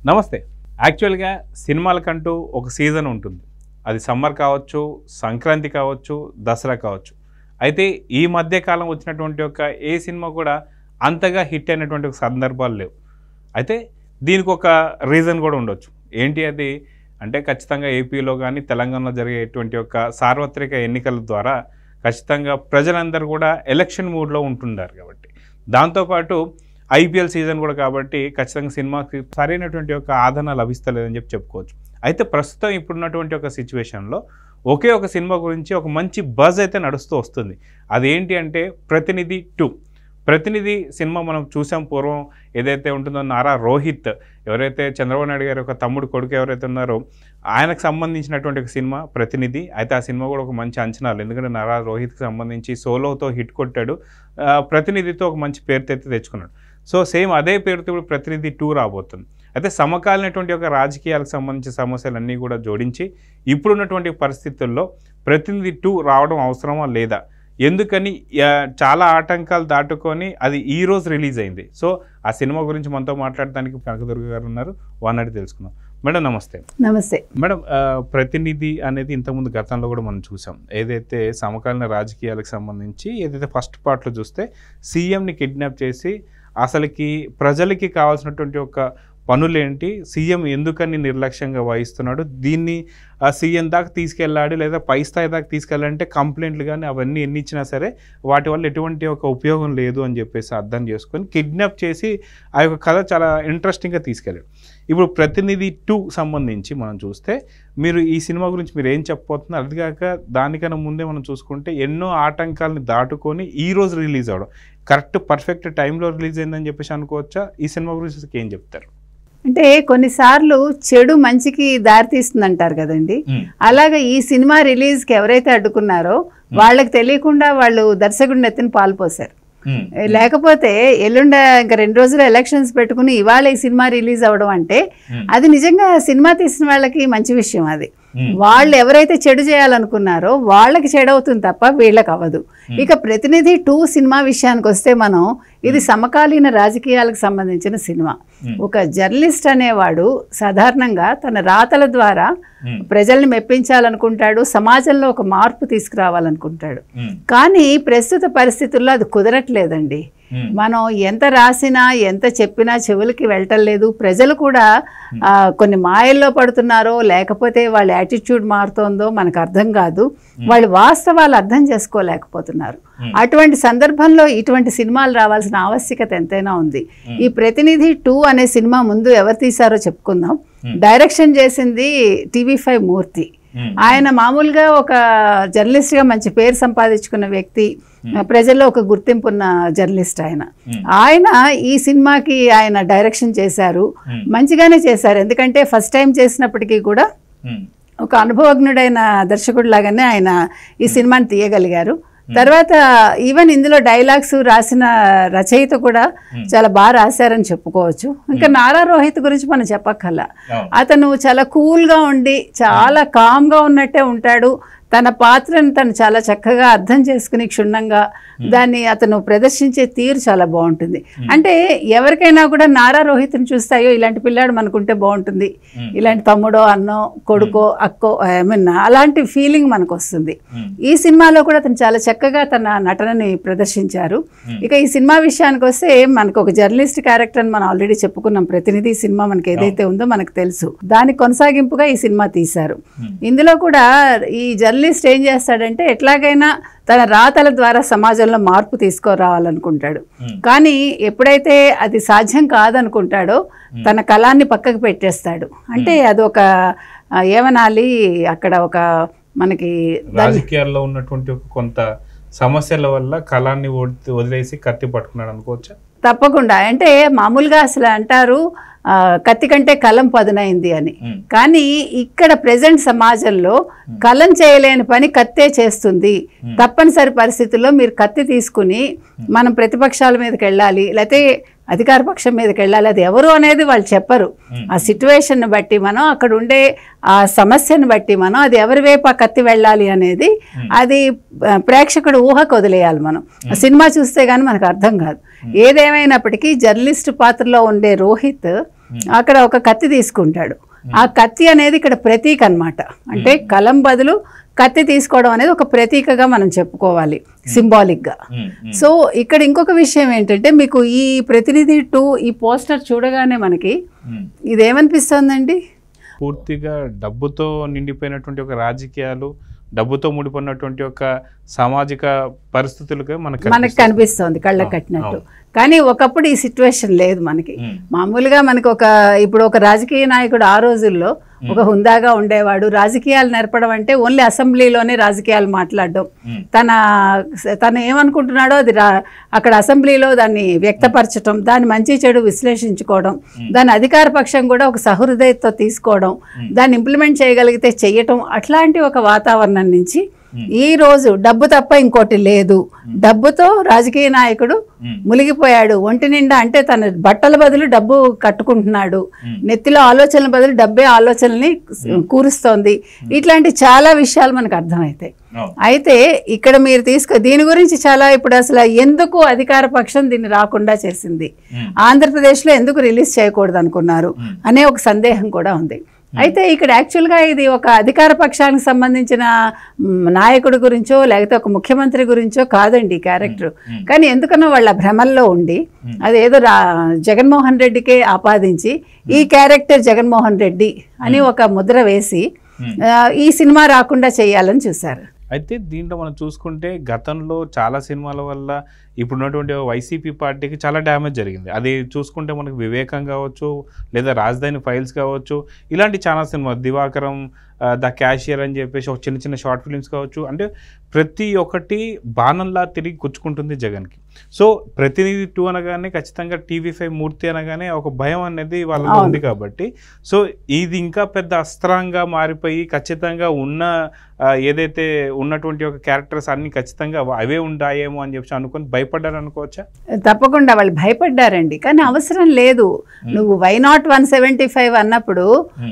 నమస్తే. యాక్చువల్గా సినిమాలకంటూ ఒక సీజన్ ఉంటుంది. అది సమ్మర్ కావచ్చు, సంక్రాంతి కావచ్చు, దసరా కావచ్చు. అయితే ఈ మధ్య కాలం వచ్చినటువంటి ఒక ఏ సినిమా కూడా అంతగా హిట్ అయినటువంటి ఒక సందర్భాలు లేవు. అయితే దీనికి ఒక రీజన్ కూడా ఉండొచ్చు. ఏంటి అది అంటే ఖచ్చితంగా ఏపీలో కానీ తెలంగాణలో జరిగేటువంటి ఒక సార్వత్రిక ఎన్నికల ద్వారా ఖచ్చితంగా ప్రజలందరూ కూడా ఎలక్షన్ మూడ్లో ఉంటున్నారు. కాబట్టి దాంతోపాటు ఐపీఎల్ సీజన్ కూడా కాబట్టి ఖచ్చితంగా సినిమాకి సరైనటువంటి ఒక ఆదరణ లభిస్తలేదని చెప్పుకోవచ్చు. అయితే ప్రస్తుతం ఇప్పుడున్నటువంటి ఒక సిచ్యువేషన్లో ఒకే ఒక సినిమా గురించి ఒక మంచి బజ్ అయితే నడుస్తూ వస్తుంది. అదేంటి అంటే ప్రతినిధి 2. ప్రతినిధి సినిమా మనం చూసాం పూర్వం. ఏదైతే ఉంటుందో నారా రోహిత్, ఎవరైతే చంద్రబాబు నాయుడు గారి ఒక తమ్ముడు కొడుకు ఎవరైతే ఉన్నారో ఆయనకు సంబంధించినటువంటి ఒక సినిమా ప్రతినిధి. అయితే ఆ సినిమా కూడా ఒక మంచి అంచనాలు, ఎందుకంటే నారా రోహిత్కి సంబంధించి సోలోతో హిట్ కొట్టాడు, ప్రతినిధితో ఒక మంచి పేరు తెచ్చుకున్నాడు. సో సేమ్ అదే పేరుతో ఇప్పుడు ప్రతినిధి 2 రాబోతుంది. అయితే సమకాలీనటువంటి ఒక రాజకీయాలకు సంబంధించిన సమస్యలన్నీ కూడా జోడించి ఇప్పుడున్నటువంటి పరిస్థితుల్లో ప్రతినిధి 2 రావడం అవసరమా లేదా, ఎందుకని చాలా ఆటంకాలు దాటుకొని అది ఈరోజు రిలీజ్ అయింది. సో ఆ సినిమా గురించి మనతో మాట్లాడడానికి కనకదుర్గ గారు ఉన్నారు. వారిని తెలుసుకుందాం. మేడం నమస్తే. నమస్తే మేడం. ప్రతినిధి అనేది ఇంతకుముందు గతంలో కూడా మనం చూసాం. ఏదైతే సమకాలీన రాజకీయాలకు సంబంధించి ఏదైతే ఫస్ట్ పార్ట్లో చూస్తే సీఎంని కిడ్నాప్ చేసి అసలుకి ప్రజలకి కావాల్సినటువంటి ఒక పనులేంటి, సీఎం ఎందుకని నిర్లక్ష్యంగా వహిస్తున్నాడు, దీన్ని సీఎం దాకా తీసుకెళ్ళాడు లేదా పై స్థాయి దాకా తీసుకెళ్ళాలంటే కంప్లైంట్లు కానీ అవన్నీ ఎన్ని ఇచ్చినా సరే వాటి వల్ల ఎటువంటి ఒక ఉపయోగం లేదు అని చెప్పేసి అర్థం చేసుకొని కిడ్నాప్ చేసి ఆ యొక్క కథ చాలా ఇంట్రెస్టింగ్గా తీసుకెళ్ళాడు. ఇప్పుడు ప్రతినిధి 2 సంబంధించి మనం చూస్తే మీరు ఈ సినిమా గురించి మీరు ఏం చెప్పబోతున్నారు? అదిగాక దానికన్నా ముందే మనం చూసుకుంటే ఎన్నో ఆటంకాలని దాటుకొని ఈరోజు రిలీజ్ అవ్వడం కరెక్ట్ పర్ఫెక్ట్ టైంలో రిలీజ్ అయిందని చెప్పేసి అనుకోవచ్చా? ఈ సినిమా గురించి ఏం చెప్తారు? అంటే కొన్నిసార్లు చెడు మంచికి దారితీస్తుంది అంటారు కదండి. అలాగే ఈ సినిమా రిలీజ్కి ఎవరైతే అడ్డుకున్నారో వాళ్ళకి తెలియకుండా వాళ్ళు దర్శకుడిని ఎత్తిన పాల్పోసారు. లేకపోతే ఎల్లుండ ఇంకా 2 రోజులు ఎలక్షన్స్ పెట్టుకుని ఇవాళ ఈ సినిమా రిలీజ్ అవ్వడం అంటే అది నిజంగా సినిమా తీసిన వాళ్ళకి మంచి విషయం. అది వాళ్ళు ఎవరైతే చెడు చేయాలనుకున్నారో వాళ్ళకి చెడు అవుతుంది తప్ప వీళ్ళకి అవ్వదు. ఇక ప్రతినిధి 2 సినిమా విషయానికి వస్తే మనం ఇది సమకాలీన రాజకీయాలకు సంబంధించిన సినిమా. ఒక జర్నలిస్ట్ అనేవాడు సాధారణంగా తన రాతల ద్వారా ప్రజల్ని మెప్పించాలనుకుంటాడు, సమాజంలో ఒక మార్పు తీసుకురావాలనుకుంటాడు. కానీ ప్రస్తుత పరిస్థితుల్లో అది కుదరట్లేదండి. మనం ఎంత రాసినా ఎంత చెప్పినా చెవులకి వెళ్ళటం లేదు. ప్రజలు కూడా కొన్ని మాయల్లో పడుతున్నారో లేకపోతే వాళ్ళ యాటిట్యూడ్ మారుతోందో మనకు అర్థం కాదు. వాళ్ళు వాస్తవాలు అర్థం చేసుకోలేకపోతున్నారు. అటువంటి సందర్భంలో ఇటువంటి సినిమాలు రావాల్సిన ఆవశ్యకత ఎంతైనా ఉంది. ఈ ప్రతినిధి 2 అనే సినిమా ముందు ఎవరు తీశారో చెప్పుకుందాం. డైరెక్షన్ చేసింది TV5 మూర్తి. ఆయన మామూలుగా ఒక జర్నలిస్ట్గా మంచి పేరు సంపాదించుకున్న వ్యక్తి, ప్రజల్లో ఒక గుర్తింపు ఉన్న జర్నలిస్ట్. ఆయన ఈ సినిమాకి ఆయన డైరెక్షన్ చేశారు, మంచిగానే చేశారు. ఎందుకంటే ఫస్ట్ టైం చేసినప్పటికీ కూడా ఒక అనుభవజ్ఞుడైన దర్శకుడు లాగానే ఆయన ఈ సినిమాని తీయగలిగారు. తర్వాత ఈవెన్ ఇందులో డైలాగ్స్ రాసిన రచయిత కూడా చాలా బాగా రాశారని చెప్పుకోవచ్చు. ఇంకా నారా రోహిత్ గురించి మనం చెప్పక్కర్లా. అతను చాలా కూల్గా ఉండి చాలా కామ్గా ఉన్నట్టే ఉంటాడు. తన పాత్రను తను చాలా చక్కగా అర్థం చేసుకుని క్షుణ్ణంగా దాన్ని అతను ప్రదర్శించే తీరు చాలా బాగుంటుంది. అంటే ఎవరికైనా కూడా నారా రోహిత్ని చూస్తాయో ఇలాంటి పిల్లాడు మనకుంటే బాగుంటుంది, ఇలాంటి తమ్ముడో అన్నో కొడుకో అక్కో అలాంటి ఫీలింగ్ మనకు వస్తుంది. ఈ సినిమాలో కూడా అతను చాలా చక్కగా తన నటనని ప్రదర్శించారు. ఇక ఈ సినిమా విషయానికి వస్తే మనకు ఒక జర్నలిస్ట్ క్యారెక్టర్ అని మనం ఆల్రెడీ చెప్పుకున్నాం. ప్రతినిధి సినిమా మనకి ఏదైతే ఉందో మనకు తెలుసు. దానికి కొనసాగింపుగా ఈ సినిమా తీశారు. ఇందులో కూడా ఈ జర్నలిస్ట్ ఏం చేస్తాడంటే ఎట్లాగైనా తన రాతల ద్వారా సమాజంలో మార్పు తీసుకురావాలనుకుంటాడు. కానీ ఎప్పుడైతే అది సాధ్యం కాదనుకుంటాడో తన కళాన్ని పక్కకు పెట్టేస్తాడు. అంటే అదొక ఏమనాలి, అక్కడ ఒక మనకి రాజకీయాల్లో ఉన్నటువంటి కొంత సమస్యల వల్ల కళాన్ని వదిలేసి కత్తి పట్టుకున్నాడు అనుకోవచ్చా? తప్పకుండా. అంటే మామూలుగా అసలు అంటారు కత్తి కంటే కలం పదునైంది అని. కానీ ఇక్కడ ప్రెజెంట్ సమాజంలో కలం చేయలేని పని కత్తే చేస్తుంది. తప్పనిసరి పరిస్థితుల్లో మీరు కత్తి తీసుకుని మనం ప్రతిపక్షాల మీదకి వెళ్ళాలి, లేకపోతే అధికార పక్షం మీదకి వెళ్ళాలి. అది ఎవరు అనేది వాళ్ళు చెప్పరు. ఆ సిచ్యువేషన్ బట్టి మనం అక్కడ ఉండే ఆ సమస్యను బట్టి మనం అది ఎవరి వైపు ఆ కత్తి వెళ్ళాలి అనేది అది ప్రేక్షకుడు ఊహకు వదిలేయాలి. మనం ఆ సినిమా చూస్తే కానీ మనకు అర్థం కాదు. ఏదేమైనప్పటికీ జర్నలిస్ట్ పాత్రలో ఉండే రోహిత్ అక్కడ ఒక కత్తి తీసుకుంటాడు. ఆ కత్తి అనేది ఇక్కడ ప్రతీక అన్నమాట. అంటే కలం బదులు కత్తి తీసుకోవడం అనేది ఒక ప్రతీకగా మనం చెప్పుకోవాలి, సింబాలిక్గా. సో ఇక్కడ ఇంకొక విషయం ఏంటంటే, మీకు ఈ ప్రతినిధి 2 ఈ పోస్టర్ చూడగానే మనకి ఇదేమనిపిస్తుందండి? పూర్తిగా డబ్బుతో నిండిపోయినటువంటి ఒక రాజకీయాలు, డబ్బుతో ముడిపడినటువంటి ఒక సామాజిక పరిస్థితులుగా మనకు కనిపిస్తుంది కళ్ళకు కట్టినట్టు. కానీ ఒకప్పుడు ఈ సిచ్యువేషన్ లేదు మనకి. మామూలుగా మనకి ఇప్పుడు ఒక రాజకీయ నాయకుడు ఆ రోజుల్లో ఒక హుందాగా ఉండేవాడు. రాజకీయాలు నేర్పడం అంటే ఓన్లీ అసెంబ్లీలోనే రాజకీయాలు మాట్లాడడం, తను ఏమనుకుంటున్నాడో అది అక్కడ అసెంబ్లీలో దాన్ని వ్యక్తపరచడం, దాన్ని మంచి చెడు విశ్లేషించుకోవడం, దాని అధికార పక్షం కూడా ఒక సహృదయతో తీసుకోవడం, దాన్ని ఇంప్లిమెంట్ చేయగలిగితే చెయ్యటం, అట్లాంటి ఒక వాతావరణం నుంచి ఈ రోజు డబ్బు తప్ప ఇంకోటి లేదు, డబ్బుతో రాజకీయ నాయకుడు మునిగిపోయాడు. ఒంటి నిండా అంటే తన బట్టల బదులు డబ్బు కట్టుకుంటున్నాడు, నెత్తిలో ఆలోచనల బదులు డబ్బే ఆలోచనల్ని కూరుస్తోంది. ఇట్లాంటి చాలా విషయాలు మనకు అర్థమవుతాయి. అయితే ఇక్కడ మీరు దీని గురించి చాలా ఇప్పుడు అసలు ఎందుకు అధికార పక్షం దీన్ని రాకుండా చేసింది, ఆంధ్రప్రదేశ్లో ఎందుకు రిలీజ్ చేయకూడదు అనుకున్నారు అనే ఒక సందేహం కూడా ఉంది. అయితే ఇక్కడ యాక్చువల్గా ఇది ఒక అధికార పక్షానికి సంబంధించిన నాయకుడి గురించో లేకపోతే ఒక ముఖ్యమంత్రి గురించో కాదండి క్యారెక్టర్. కానీ ఎందుకన్నా వాళ్ళ భ్రమల్లో ఉండి అదేదో జగన్మోహన్ రెడ్డికే ఆపాదించి ఈ క్యారెక్టర్ జగన్మోహన్ రెడ్డి అని ఒక ముద్ర వేసి ఈ సినిమా రాకుండా చేయాలని చూశారు. అయితే దీంట్లో మనం చూసుకుంటే గతంలో చాలా సినిమాల వల్ల ఇప్పుడున్నటువంటి వైసీపీ పార్టీకి చాలా డ్యామేజ్ జరిగింది. అది చూసుకుంటే మనకు వివేకం కావచ్చు, లేదా రాజధాని ఫైల్స్ కావచ్చు, ఇలాంటి చాలా సినిమా, దివాకరం, ద క్యాషియర్ అని చెప్పేసి ఒక చిన్న చిన్న షార్ట్ ఫిల్మ్స్ కావచ్చు, అంటే ప్రతి ఒక్కటి బాణంలా తిరిగి గుచ్చుకుంటుంది జగన్కి. సో ప్రతినిధి 2 అనగానే ఖచ్చితంగా TV5 మూర్తి అనగానే ఒక భయం అనేది వాళ్ళలో ఉంది. కాబట్టి సో ఇది ఇంకా పెద్ద అస్త్రంగా మారిపోయి ఖచ్చితంగా ఏదైతే ఉన్నటువంటి ఒక క్యారెక్టర్స్ అన్ని ఖచ్చితంగా అవే ఉంటాయేమో అని చెప్పి అనుకుని భయపడ్డారు అనుకోవచ్చా? తప్పకుండా వాళ్ళు భయపడ్డారండి, కానీ అవసరం లేదు. నువ్వు వై నాట్ 175 అన్నప్పుడు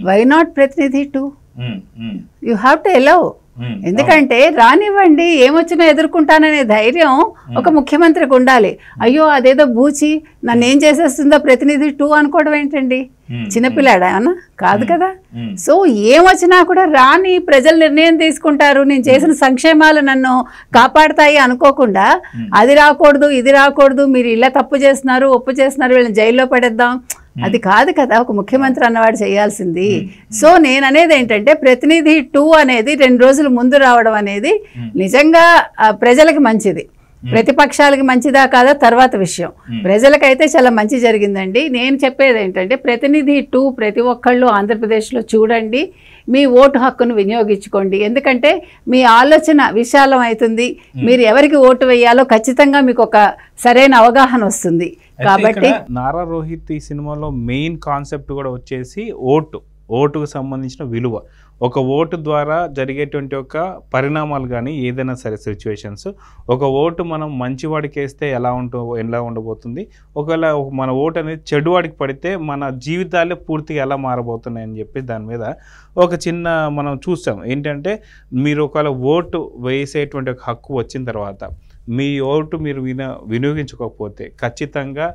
వై నాట్ ప్రతినిధి 2? You have to allow. ఎందుకంటే రానివ్వండి, ఏమొచ్చినా ఎదుర్కొంటాననే ధైర్యం ఒక ముఖ్యమంత్రికి ఉండాలి. అయ్యో అదేదో బూచి నన్ను ఏం చేసేస్తుందో ప్రతినిధి 2 అనుకోవడం ఏంటండి? చిన్నపిల్లాడా అన్న కాదు కదా. సో ఏమొచ్చినా కూడా రాని, ప్రజలు నిర్ణయం తీసుకుంటారు, నేను చేసిన సంక్షేమాలు నన్ను కాపాడతాయి అనుకోకుండా అది రాకూడదు ఇది రాకూడదు, మీరు ఇలా తప్పు చేస్తున్నారు ఒప్పు చేస్తున్నారు, వీళ్ళని జైల్లో పడేద్దాం, అది కాదు కదా ఒక ముఖ్యమంత్రి అన్నవాడు చేయాల్సింది. సో నేను అనేది ఏంటంటే ప్రతినిధి 2 అనేది 2 రోజులు ముందు రావడం అనేది నిజంగా ప్రజలకు మంచిది. ప్రతిపక్షాలకి మంచిదా కాదా తర్వాత విషయం, ప్రజలకైతే చాలా మంచి జరిగిందండి. నేను చెప్పేది ఏంటంటే ప్రతినిధి 2 ప్రతి ఒక్కళ్ళు ఆంధ్రప్రదేశ్లో చూడండి, మీ ఓటు హక్కును వినియోగించుకోండి. ఎందుకంటే మీ ఆలోచన విశాలం అవుతుంది, మీరు ఎవరికి ఓటు వేయాలో ఖచ్చితంగా మీకు ఒక సరైన అవగాహన వస్తుంది. కాబట్టి నారా రోహిత్ ఈ సినిమాలో మెయిన్ కాన్సెప్ట్ కూడా వచ్చేసి ఓటుకు సంబంధించిన విలువ, ఒక ఓటు ద్వారా జరిగేటువంటి ఒక పరిణామాలు కానీ ఏదైనా సరే సిచ్యువేషన్స్, ఒక ఓటు మనం మంచివాడికి వేస్తే ఎలా ఉండబోతుంది, ఒకవేళ మన ఓటు అనేది చెడువాడికి పడితే మన జీవితాలే పూర్తిగా ఎలా మారబోతున్నాయని చెప్పి దాని మీద ఒక చిన్న మనం చూస్తాం. ఏంటంటే మీరు ఒకవేళ ఓటు వేసేటువంటి ఒక హక్కు వచ్చిన తర్వాత మీ ఓటు మీరు వినియోగించుకోకపోతే ఖచ్చితంగా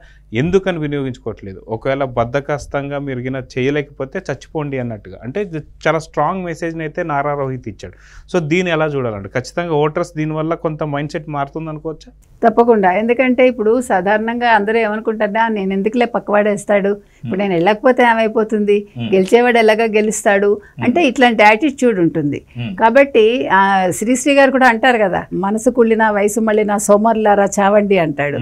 ఎందుకని వినియోగించుకోవట్లేదు, ఒకవేళ బద్ధకస్తంగా మీరు చేయలేకపోతే చచ్చిపోండి అన్నట్టుగా, అంటే చాలా స్ట్రాంగ్ మెసేజ్ని అయితే నారా రోహిత్ ఇచ్చాడు. సో దీన్ని ఎలా చూడాలంటే ఖచ్చితంగా ఓటర్స్ దీనివల్ల కొంత మైండ్ సెట్ మారుతుంది అనుకోవచ్చా? తప్పకుండా. ఎందుకంటే ఇప్పుడు సాధారణంగా అందరూ ఏమనుకుంటారా, నేను ఎందుకులే పక్కవాడేస్తాడు, ఇప్పుడు నేను వెళ్ళకపోతే ఏమైపోతుంది, గెలిచేవాడు ఎలాగా గెలుస్తాడు అంటే ఇట్లాంటి యాటిట్యూడ్ ఉంటుంది. కాబట్టి శ్రీశ్రీ గారు కూడా అంటారు కదా, మనసు కుళ్ళిన వయసు మళ్ళిన సోమర్లారా చావండి అంటాడు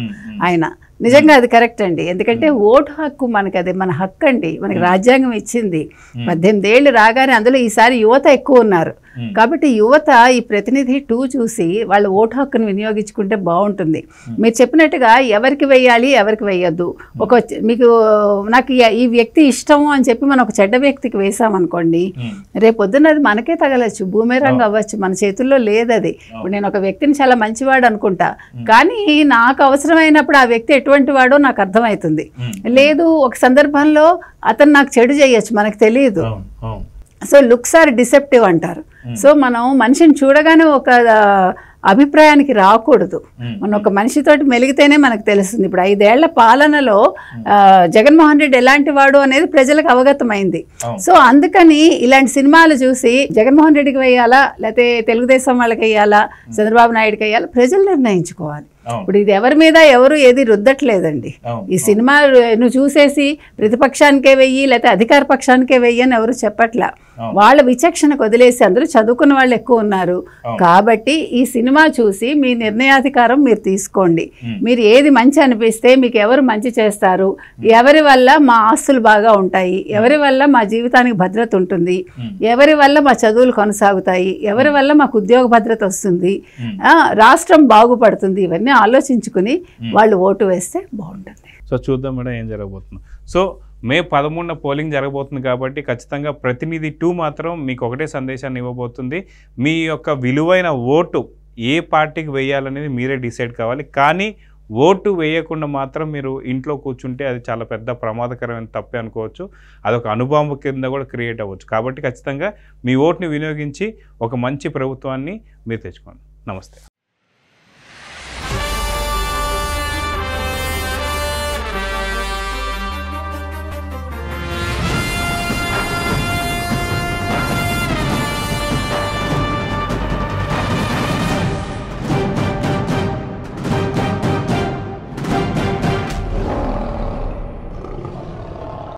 ఆయన. నిజంగా అది కరెక్ట్ అండి. ఎందుకంటే ఓటు హక్కు మనకి అది మన హక్కు అండి, మనకి రాజ్యాంగం ఇచ్చింది. 18 ఏళ్ళు రాగానే అందులో ఈసారి యువత ఎక్కువ ఉన్నారు కాబట్టి యువత ఈ ప్రతినిధి 2 చూసి వాళ్ళ ఓటు హక్కును వినియోగించుకుంటే బాగుంటుంది. మీరు చెప్పినట్టుగా ఎవరికి వేయాలి ఎవరికి వేయొద్దు, మీకు నాకు ఈ వ్యక్తి ఇష్టము అని చెప్పి మనం ఒక చెడ్డ వ్యక్తికి వేసామనుకోండి, రేపొద్దున అది మనకే తగలచ్చు, భూమిరంగు అవ్వచ్చు, మన చేతుల్లో లేదు అది. ఇప్పుడు నేను ఒక వ్యక్తిని చాలా మంచివాడు అనుకుంటా, కానీ నాకు అవసరమైనప్పుడు ఆ వ్యక్తి ఎటువంటి వాడో నాకు అర్థమవుతుంది. లేదు ఒక సందర్భంలో అతను నాకు చెడు చేయొచ్చు, మనకు తెలియదు. సో లుక్స్ ఆర్ డిసెప్టివ్ అంటారు. సో మనం మనిషిని చూడగానే ఒక అభిప్రాయానికి రాకూడదు. మనం ఒక మనిషితోటి మెలిగితేనే మనకు తెలుస్తుంది. ఇప్పుడు 5 ఏళ్ల పాలనలో జగన్మోహన్ రెడ్డి ఎలాంటి వాడు అనేది ప్రజలకు అవగతమైంది. సో అందుకని ఇలాంటి సినిమాలు చూసి జగన్మోహన్ రెడ్డికి వేయాలా లేకపోతే తెలుగుదేశం వాళ్ళకి వేయాలా చంద్రబాబు నాయుడుకి వేయాలా ప్రజలు నిర్ణయించుకోవాలి. ఇప్పుడు ఇది ఎవరి మీద ఎవరు ఏది రుద్దట్లేదండి. ఈ సినిమా నువ్వు చూసేసి ప్రతిపక్షానికే వెయ్యి లేకపోతే అధికార పక్షానికే వెయ్యి అని ఎవరు చెప్పట్లా. వాళ్ళ విచక్షణకు వదిలేసి అందరూ చదువుకున్న వాళ్ళు ఎక్కువ ఉన్నారు కాబట్టి ఈ సినిమా చూసి మీ నిర్ణయాధికారం మీరు తీసుకోండి. మీరు ఏది మంచి అనిపిస్తే మీకు ఎవరు మంచి చేస్తారు, ఎవరి వల్ల మా ఆస్తులు బాగా ఉంటాయి, ఎవరి వల్ల మా జీవితానికి భద్రత ఉంటుంది, ఎవరి వల్ల మా చదువులు కొనసాగుతాయి, ఎవరి వల్ల మాకు ఉద్యోగ భద్రత వస్తుంది, రాష్ట్రం బాగుపడుతుంది, ఇవన్నీ ఆలోచించుకుని వాళ్ళు ఓటు వేస్తే బాగుంటుంది. సో చూద్దాం మేడం ఏం జరగబోతుంది. సో మే 13న పోలింగ్ జరగబోతుంది కాబట్టి ఖచ్చితంగా ప్రతినిధి 2 మాత్రం మీకు ఒకటే సందేశాన్ని ఇవ్వబోతుంది. మీ యొక్క విలువైన ఓటు ఏ పార్టీకి వేయాలనేది మీరే డిసైడ్ కావాలి. కానీ ఓటు వేయకుండా మాత్రం మీరు ఇంట్లో కూర్చుంటే అది చాలా పెద్ద ప్రమాదకరమైన తప్పే అనుకోవచ్చు. అదొక అనుభవం కింద కూడా క్రియేట్ అవ్వచ్చు. కాబట్టి ఖచ్చితంగా మీ ఓటుని వినియోగించి ఒక మంచి ప్రభుత్వాన్ని మీరు తెచ్చుకోండి. నమస్తే.